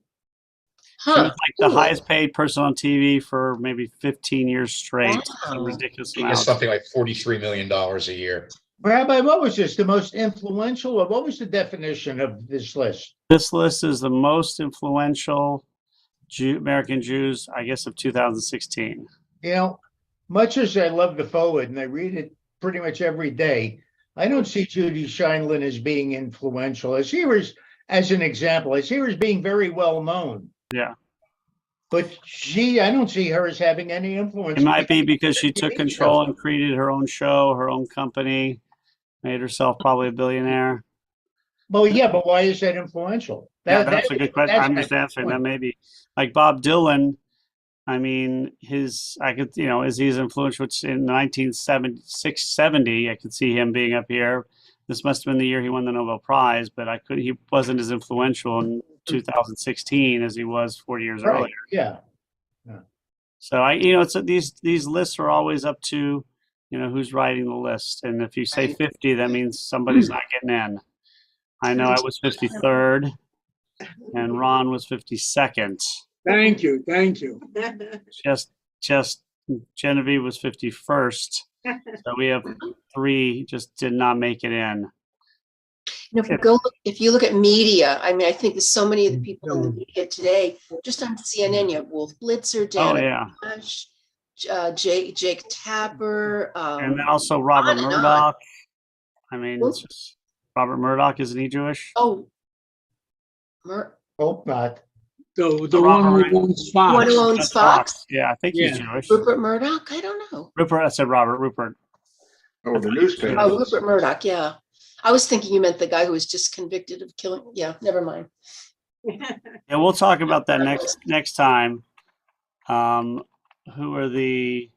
She was Huh. like the Cool. highest paid person on TV for maybe 15 years straight. Wow. A ridiculous She amount. gets something like $43 million a year. Rabbi, what was this, the most influential, or what was the definition of this list? This list is the most influential American Jews, I guess, of 2016. You know, much as I love the forward and I read it pretty much every day, I don't see Judy Scheinlin as being influential. I see her as an example. I see her as being very well known. Yeah. But I don't see her as having any influence. It might be because she took TV control show. and created her own show, her own company, made herself probably a billionaire. Well, yeah, but why is that influential? Yeah, that's a good question. that's I'm my just answering that. point. Maybe like Bob Dylan. I mean, is he's influential in 1976, 70? I could see him being up here. This must have been the year he won the Nobel Prize, but he wasn't as influential in 2016 as he was 40 years Right, earlier. yeah. So these lists are always up to, who's writing the list. And if you say 50, that means somebody's not getting in. I know I was 53rd and Ron was 52nd. Thank you, thank you. Just Genevieve was 51st. So we have 3 just did not make it in. If you look at media, I mean, I think there's so many of the people in the media today, just on CNN, you have Wolf Blitzer, Oh Dan yeah. Ash, Jake Tapper. And then also Robert on and on. Murdoch. I mean, it's just Robert Murdoch, isn't he Jewish? Oh, Hope not. The one who owns Fox. One who owns That's Fox? Yeah, I think he's Yeah. Jewish. Rupert Murdoch? I don't know. Rupert, I said Robert. Rupert. Oh, the newspaper. Oh, Rupert Murdoch, yeah. I was thinking you meant the guy who was just convicted of killing. Yeah, never mind. Yeah, we'll talk about that next time. Who are the?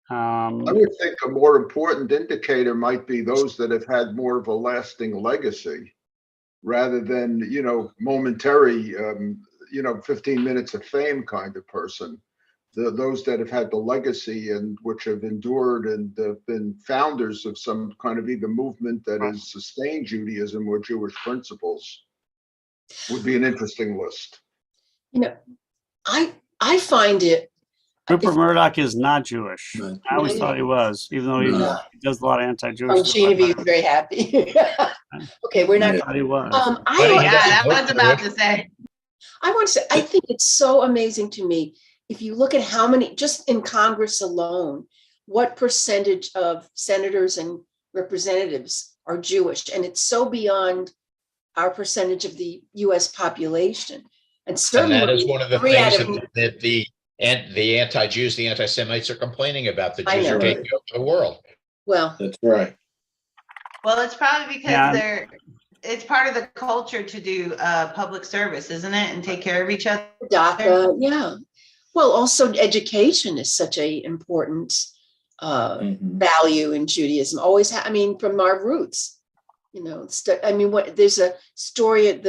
I would think a more important indicator might be those that have had more of a lasting legacy rather than, momentary, 15 minutes of fame kind of person. Those that have had the legacy and which have endured and have been founders of some kind of either movement that has sustained Judaism or Jewish principles would be an interesting list. I find it. Rupert Murdoch is not Jewish. Right. I always thought he was, even though he does a lot of anti-Jewish Oh, stuff. Genevieve is very happy. Okay, we're not. Yeah. I thought he was. Yeah, that was about to say. I want to say, I think it's so amazing to me. If you look at how many, just in Congress alone, what percentage of senators and representatives are Jewish? And it's so beyond our percentage of the US population. And And certainly. that is one of the 3 out things of- that the anti-Jews, the anti-Semites are complaining about. The I Jews are know. taking over the world. Well, That's right. Well, it's probably because Yeah. it's part of the culture to do public service, isn't it? And take care of each other. DACA, yeah. Well, also education is such a important Mhm. value in Judaism. Always, I mean, from our roots, there's a story at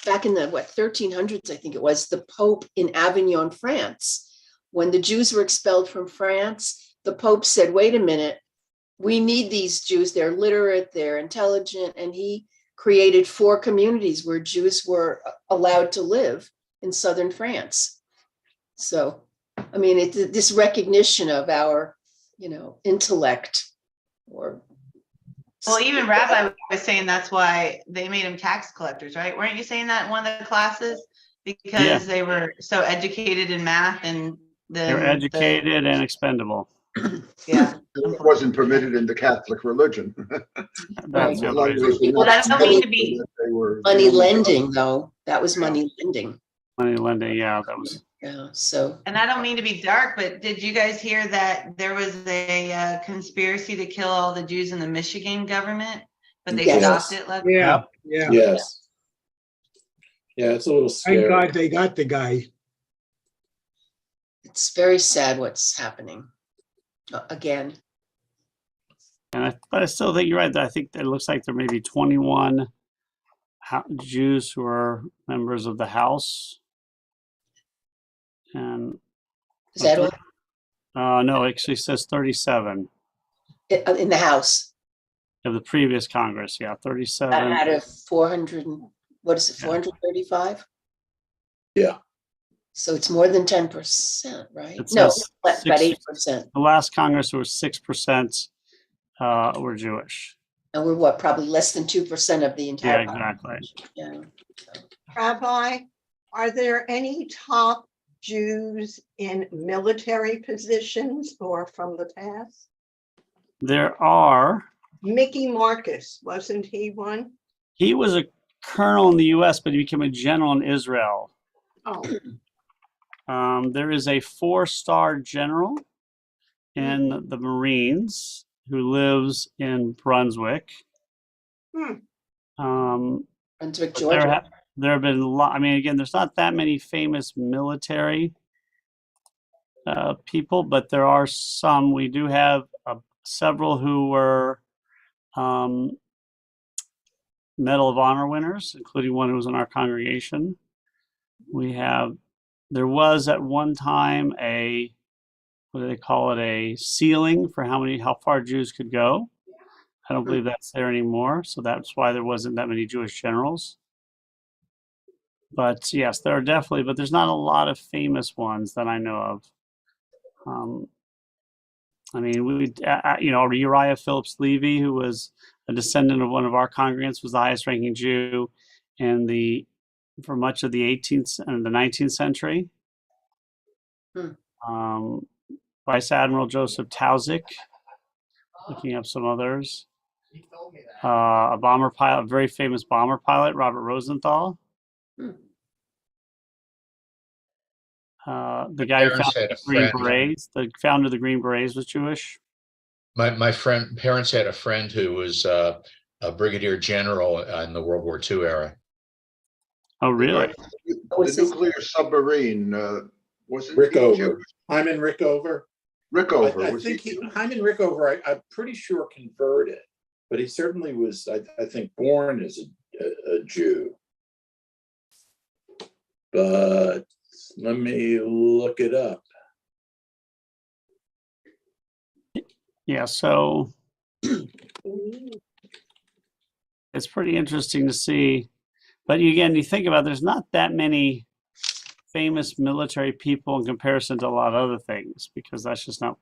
back in the 1300s, I think it was, the Pope in Avignon, France. When the Jews were expelled from France, the Pope said, wait a minute, we need these Jews. They're literate, they're intelligent. And he created 4 communities where Jews were allowed to live in southern France. So, I mean, it's this recognition of our, intellect or. Well, even Rabbi was saying that's why they made them tax collectors, right? Weren't you saying that in one of the classes? Because Yeah. they were so educated in math and They're educated and expendable. Yeah. It wasn't permitted in the Catholic religion. That's the other Like, reason. Well, that's I don't mean to be- they were- Money lending, though, that was money lending. Money lending, yeah, that was. Yeah, so. And I don't mean to be dark, but did you guys hear that there was a conspiracy to kill all the Jews in the Michigan government? But they Yes. stopped it. Leslie? Yeah, yeah. Yes. Yeah, it's a little Thank scary. God they got the guy. It's very sad what's happening. Again, But I still think you're right. I think it looks like there may be 21 Jews who are members of the House. And is that all no, it actually says 37 in the House of the previous Congress. Yeah, 37. out of 400, what is it, 435? Yeah. So it's more than 10%, right? It No, says about 6 8%. The last Congress was 6%. were Jewish. And we're what, probably less than 2% of the Yeah, entire exactly. population. Yeah. Rabbi, are there any top Jews in military positions or from the past? There are. Mickey Marcus, wasn't he one? He was a colonel in the U.S., but he became a general in Israel. Oh, There is a 4-star general in the Marines who lives in Brunswick. Hmm. Brunswick, But Georgia. there have been a lot. I mean, again, there's not that many famous military people, but there are some. We do have several who were Medal of Honor winners, including one who was in our congregation. There was at one time what do they call it? A ceiling for how far Jews could go. I don't believe that's there anymore. So that's why there wasn't that many Jewish generals. But yes, there are definitely, but there's not a lot of famous ones that I know of. I mean, Uriah Phillips Levy, who was a descendant of one of our congregants, was the highest ranking Jew for much of the 18th and the 19th century. Vice Admiral Joseph Tauzik, looking up some others. A bomber pilot, a very famous bomber pilot, Robert Rosenthal. The guy who Parents founded had a the Green friend. Berets, the founder of the Green Berets was Jewish. My parents had a friend who was a brigadier general in the World War II era. Oh, really? Was The his- nuclear submarine, wasn't Rick he Over. Jewish? Hyman Rickover. Rickover, I was think he? Hyman Rickover, I'm pretty sure converted, but he certainly was, I think, born as a Jew. But let me look it up. Yeah, so it's pretty interesting to see. But again, you think about it, there's not that many famous military people in comparison to a lot of other things, because that's just not,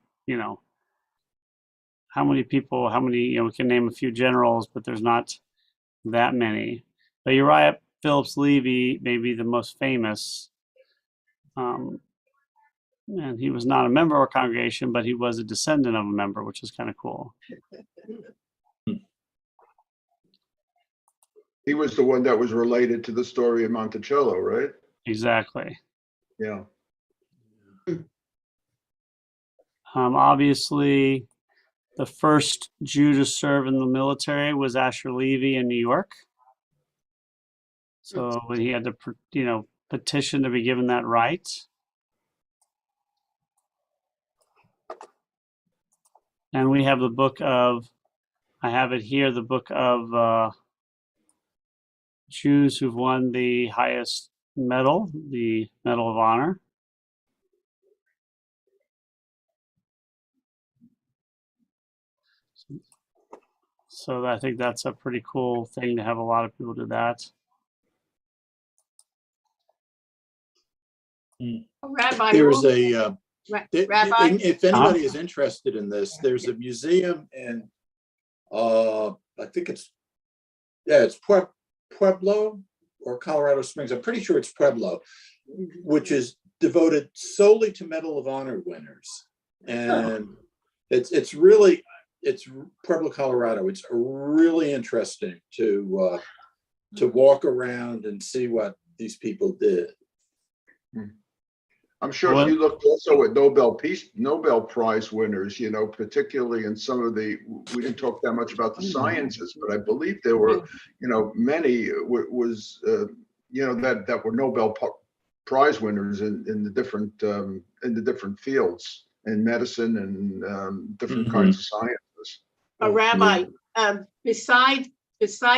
how many people, we can name a few generals, but there's not that many. But Uriah Phillips Levy may be the most famous. And he was not a member of our congregation, but he was a descendant of a member, which is kind of cool. He was the one that was related to the story in Monticello, right? Exactly. Yeah. Obviously, the first Jew to serve in the military was Asher Levy in New York. So when he had to, petition to be given that right. And we have I have it here, the book of Jews who've won the highest medal, the Medal of Honor. So I think that's a pretty cool thing to have a lot of people do that. Rabbi. There's who- a, Rabbi, if anybody is interested in this, there's a museum in, I think it's Pueblo or Colorado Springs. I'm pretty sure it's Pueblo, which is devoted solely to Medal of Honor winners. And it's Pueblo, Colorado. It's really interesting to walk around and see what these people did. I'm sure Well- if you looked also at Nobel Prize winners, particularly in some of we didn't talk that much about the sciences, but I believe there were, many that were Nobel Prize winners in the different fields in medicine and different kinds of sciences. Rabbi, beside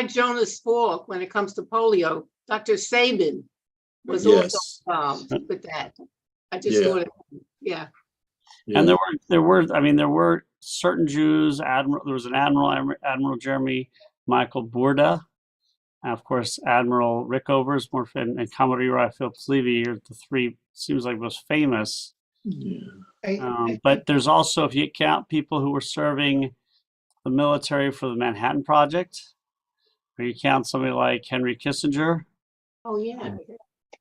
Jonas Salk, when it comes to polio, Dr. Sabin was Yes. also with that. I just thought, yeah. And there were certain Jews. There was an Admiral Jeremy Michael Burda, and of course Admiral Rickover is more famous, and Commodore Uriah Phillips Levy are the three seems like most famous. I- But there's also, if you count people who were serving the military for the Manhattan Project, or you count somebody like Henry Kissinger. Oh, yeah.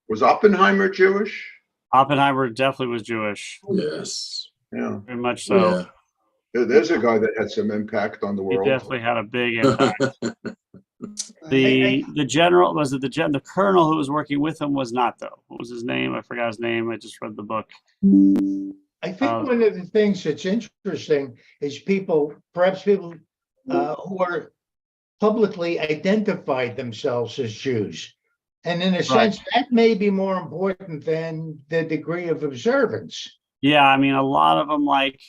Was Oppenheimer Jewish? Oppenheimer definitely was Jewish, Yes. Yeah, very much so. Yeah. there's a guy that had some impact on the He world. definitely had a big impact. The general, was it the colonel who was working with him was not, though. What was his name? I forgot his name. I just read the book. I think one of the things that's interesting is perhaps people who are publicly identified themselves as Jews. And in a sense, that may be more important than the degree of observance. Yeah, I mean, a lot of them, like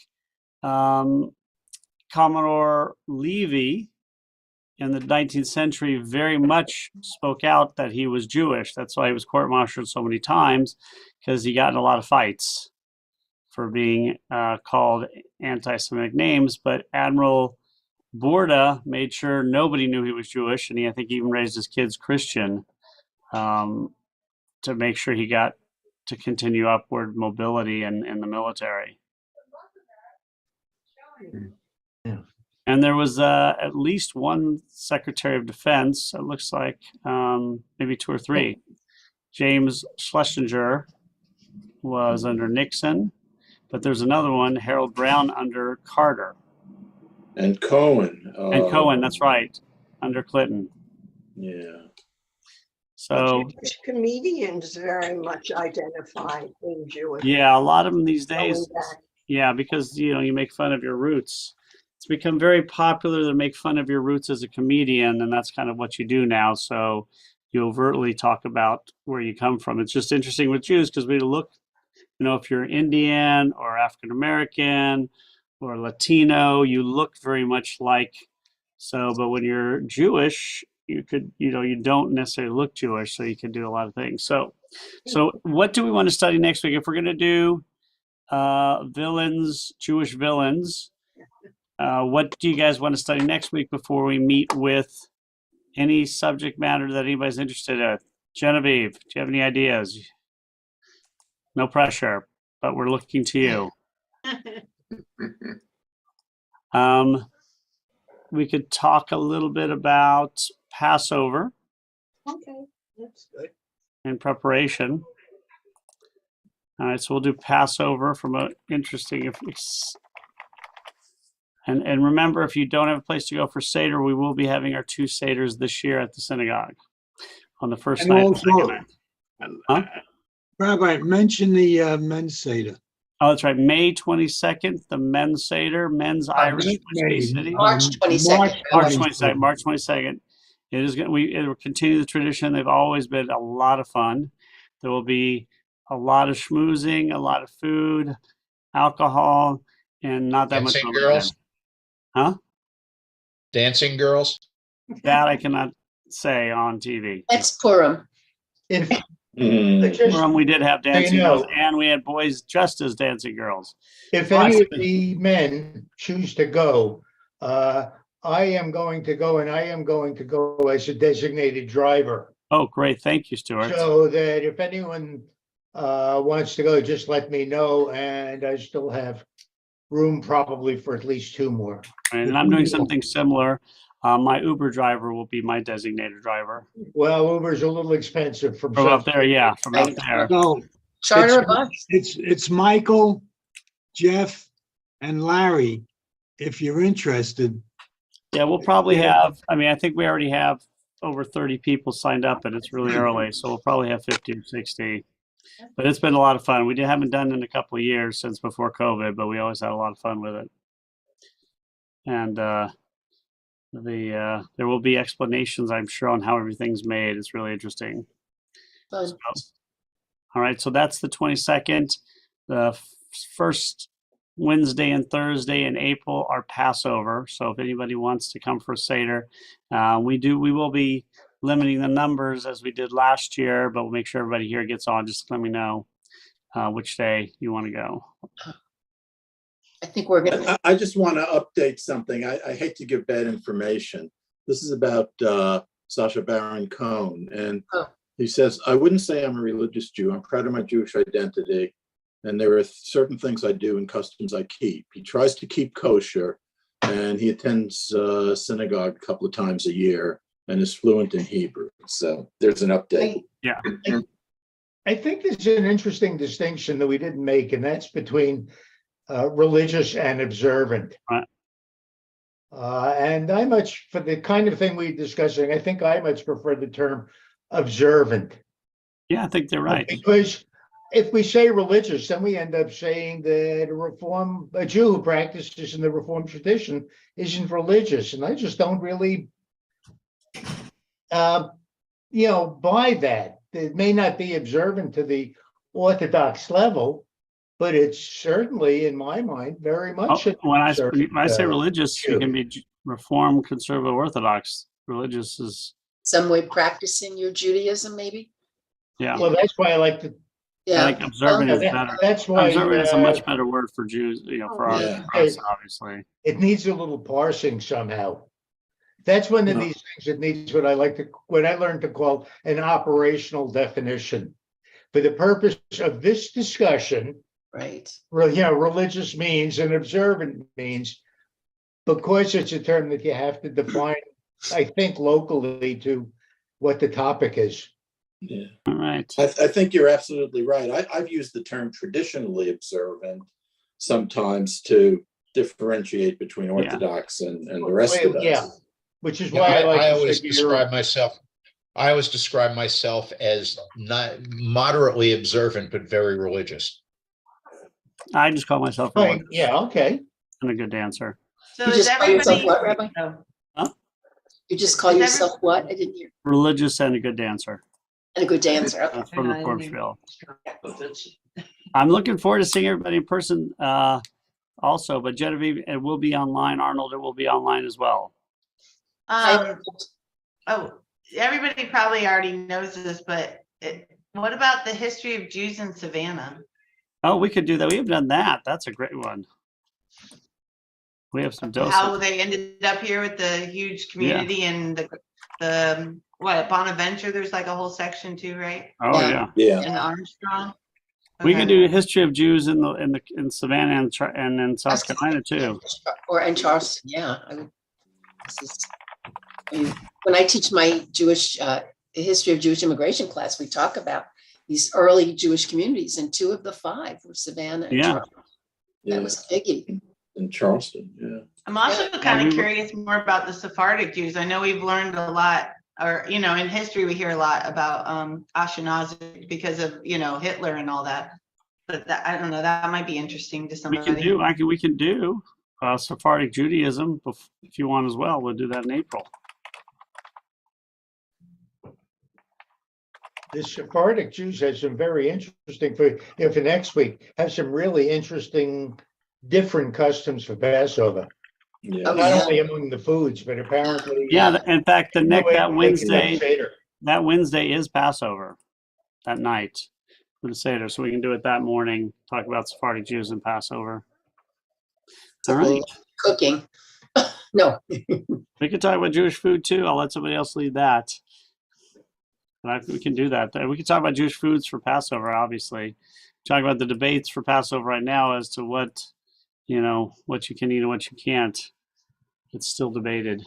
Commodore Levy in the 19th century, very much spoke out that he was Jewish. That's why he was court-martialed so many times, because he got in a lot of fights for being called anti-Semitic names. But Admiral Borda made sure nobody knew he was Jewish, and I think he even raised his kids Christian to make sure he got to continue upward mobility in the military. Yeah. And there was at least one Secretary of Defense, it looks like maybe two or three. James Schlesinger was under Nixon, but there's another one, Harold Brown, under Carter. And Cohen. And Cohen, that's right, under Clinton. Yeah. So, Jewish comedians very much identified in Jewish. yeah, a lot of them these days, Going back. yeah, because, you make fun of your roots. It's become very popular to make fun of your roots as a comedian, and that's kind of what you do now. So you overtly talk about where you come from. It's just interesting with Jews because we look, if you're Indian or African American or Latino, you look very much like. So, but when you're Jewish, you could, you don't necessarily look Jewish, so you can do a lot of things. So what do we want to study next week? If we're going to do villains, Jewish villains, what do you guys want to study next week before we meet with any subject matter that anybody's interested in? Genevieve, do you have any ideas? No pressure, but we're looking to you. We could talk a little bit about Passover Okay, that's good. in preparation. All right, so we'll do Passover from an interesting. And remember, if you don't have a place to go for Seder, we will be having our 2 Seders this year at the synagogue on the first And night. And also- second night. Huh? Rabbi, mention the men's Seder. Oh, that's right. May 22nd, the men's Seder, men's Irish May. City. March 22nd. March 22nd. March 22nd. It is going. It will continue the tradition. They've always been a lot of fun. There will be a lot of schmoozing, a lot of food, alcohol, and not that Dancing much girls? Huh? Dancing girls? That I cannot say on TV. That's Purim. If Mm. just, We did have dancing know. girls, and we had boys just as dancing girls. if any of the men choose to go, I am going to go, and I am going to go as a designated driver. Oh, great! Thank you, Stuart. So that if anyone wants to go, just let me know, and I still have room probably for at least 2 more. And I'm doing something similar. My Uber driver will be my designated driver. Well, Uber's a little expensive from From up South. there, yeah, from up there. No, Charter a bus. it's Michael, Jeff, and Larry, if you're interested. Yeah, we'll probably have, I think we already have over 30 people signed up, and it's really early, so we'll probably have 50 or 60. But it's been a lot of fun. We haven't done it in a couple of years since before COVID, but we always had a lot of fun with it. And there will be explanations, I'm sure, on how everything's made. It's really interesting. Fun. All right, so that's the 22nd. The first Wednesday and Thursday in April are Passover. So if anybody wants to come for Seder, we will be limiting the numbers as we did last year, but we'll make sure everybody here gets on. Just let me know which day you want to go. I think we're gonna, I just want to update something. I hate to give bad information. This is about Sacha Baron Cohen. And he says, I wouldn't say I'm a religious Jew. I'm proud of my Jewish identity. And there are certain things I do and customs I keep. He tries to keep kosher. and he attends synagogue a couple of times a year and is fluent in Hebrew. So there's an update. I think there's an interesting distinction that we didn't make, and that's between religious and observant. Right. And for the kind of thing we're discussing, I think I much prefer the term observant. Yeah, I think they're right. Because if we say religious, then we end up saying that a Jew who practices in the Reformed tradition isn't religious. And I just don't really, buy that. It may not be observant to the Orthodox level, but it's certainly, in my mind, very much. When I say observant, religious, you can be Reformed, Conservative, Orthodox. Religious is, Some way practicing your Judaism, observant, yeah. Well, that's why I like to. yeah. I think observant is better. That's why Observant is a much better word for Jews, for Yeah. us, obviously. it needs a little parsing somehow. That's one of No. these things that needs what I learned to call an operational definition. For the purpose of this discussion, Right. religious means and observant means, because it's a term that you have to define, I think, locally to what the topic is. Yeah. All right. I think you're absolutely right. I've used the term traditionally observant sometimes to differentiate between Orthodox and the rest of us. Yeah. Which is Yeah, why I I like to always say you're- describe myself. I always describe myself as not moderately observant, but very religious. I just call myself Right, religious yeah, okay. and a good dancer. So You is just call yourself everybody? what, Rabbi? Oh. You just call Is yourself what? I didn't hear. Religious and a good dancer And a good dancer. Okay. from the Corpse Field. I'm looking forward to seeing everybody in person also, but Genevieve, it will be online. Arnold, it will be online as well. Oh, everybody probably already knows this, but what about the history of Jews in Savannah? Oh, we could do that. We have done that. That's a great one. We have some doses. How they ended up here with the huge community and the what, Bonaventure, there's like a whole section too, right? Oh, Yeah. yeah. Yeah. And We Armstrong. can Okay. do a history of Jews in Savannah and in South Carolina too. In Charleston, yeah. When I teach my Jewish, history of Jewish immigration class, we talk about these early Jewish communities, and 2 of the 5 were Savannah and Yeah. Charleston. Yeah. That was biggie. In Charleston, yeah. I'm also Yeah. kind we of were- curious more about the Sephardic Jews. I know we've learned a lot, or, in history, we hear a lot about Ashkenazi because of, Hitler and all that. But that, I don't know, that might be interesting to We somebody. can do Sephardic Judaism if you want as well. We'll do that in April. The Sephardic Jews have some very interesting, for next week, have some really interesting, different customs for Passover. Yeah. Oh, Not yeah. only among the foods, but apparently. Yeah, in fact, way that they Wednesday, make Seder. that Wednesday is Passover, that night for the Seder. So we can do it that morning, talk about Sephardic Jews and Passover. All right. Cooking. No, We could talk about Jewish food too. I'll let somebody else lead that. But we can do that. We can talk about Jewish foods for Passover, obviously. Talk about the debates for Passover right now as to what you can eat and what you can't. It's still debated.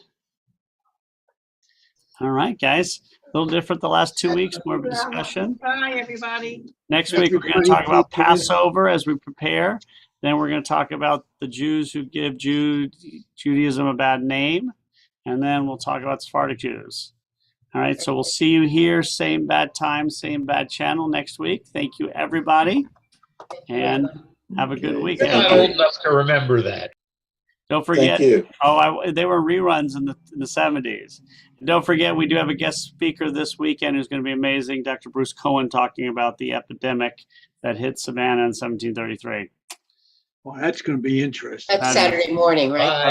All right, guys. A little different the last 2 weeks, more of a discussion. Bye, everybody. Next week, we're going to talk about Passover as we prepare. Then we're going to talk about the Jews who give Judaism a bad name. And then we'll talk about Sephardic Jews. All right, so we'll see you here, same bad time, same bad channel next week. Thank you, everybody. And have a good week. You're not old enough to remember that. Don't forget, Thank you. they were reruns in the 70s. And don't forget, we do have a guest speaker this weekend who's going to be amazing, Dr. Bruce Cohen, talking about the epidemic that hit Savannah in 1733. Well, that's going to be interesting. that's Saturday morning, right? Bye.